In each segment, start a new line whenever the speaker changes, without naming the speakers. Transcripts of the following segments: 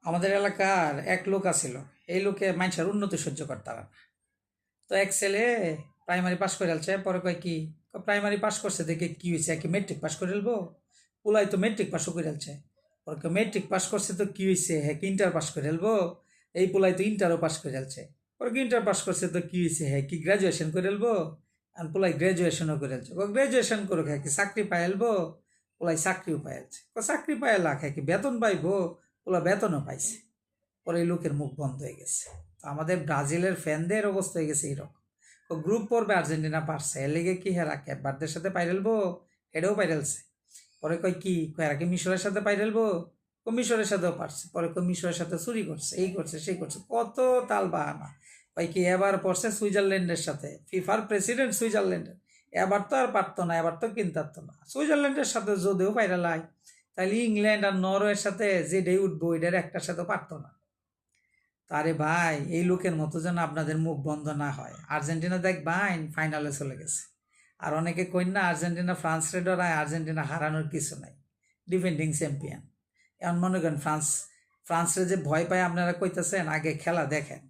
আমাদের এলাকার এক লোক আছিল। এই লোকে মানুষের উন্নতি সহ্য করতে পারে না। তো এক ছেলে প্রাইমারি পাস করে আলছে, পরে কয় কি প্রাইমারি পাস করছে দেখে কি হয়েছে, কি মেট্রিক পাস করে এলবো? পুলাই তো মেট্রিক পাসও করে আলছে। পরে মেট্রিক পাস করছে তো কি হয়েছে, হ্যাঁ কি ইন্টার পাস করে এলবো? এই পুলাই তো ইন্টারও পাস করে আলছে। পরে ইন্টার পাস করছে তো কি হয়েছে, হ্যাঁ কি গ্রাজুয়েশন করে এলবো? আর পুলাই গ্রাজুয়েশনও করে আলছে। গ্রাজুয়েশন করুক, হ্যাঁ কি চাকরি পাই এলবো? পুলাই চাকরিও পাই আলছে। চাকরি পাই লাখ, হ্যাঁ কি বেতন পাইবো? পোলা বেতনও পাইছে। পরে এই লোকের মুখ বন্ধ হয়ে গেছে। তো আমাদের ব্রাজিলের ফ্যানদের অবস্থা হয়ে গেছে এইরকম। তো গ্রুপ পর্বে আর্জেন্টিনা পারছে, এর লেগে কি হেরা ক্যাপভার্দের সাথে পাইরেলবো? এটাও পাইরেলছে। পরে কয় কি হেরা কি মিশরের সাথে পাইরেলবো? মিশরের সাথেও পারছে। পরে মিশরের সাথে চুরি করছে, এই করছে সেই করছে, কত তাল বাহানা। কয় কি এবার পড়ছে সুইজারল্যান্ডের সাথে, ফিফার প্রেসিডেন্ট সুইজারল্যান্ডের। এবার তো আর পারতো না, এবার তো কিনতে পারতো না। সুইজারল্যান্ডের সাথে যদিও পাইরালাই, তাহলে ইংল্যান্ড আর নরওয়ের সাথে যেটাই উঠবো এটার একটার সাথে পারতো না। আরে ভাই, এই লোকের মতো যেন আপনাদের মুখ বন্ধ না হয়। আর্জেন্টিনা দেখবেন ফাইনালে চলে গেছে। আর অনেকে কইন না আর্জেন্টিনা ফ্রান্স রে ডরায়, আর্জেন্টিনা হারানোর কিছু নাই, ডিফেন্ডিং চ্যাম্পিয়ন। এমন মনে করেন ফ্রান্সরে যে ভয় পায় আপনারা কইতেছেন, আগে খেলা দেখেন।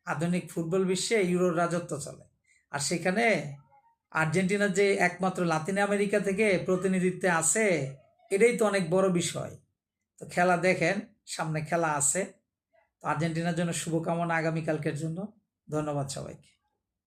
আধুনিক ফুটবল বিশ্বে ইউরোর রাজত্ব চলে, আর সেখানে আর্জেন্টিনার যে একমাত্র লাতিন আমেরিকা থেকে প্রতিনিধিত্বে আছে, এটাই তো অনেক বড় বিষয়। তো খেলা দেখেন, সামনে খেলা আছে। আর্জেন্টিনার জন্য শুভকামনা আগামীকালকের জন্য। ধন্যবাদ সবাইকে।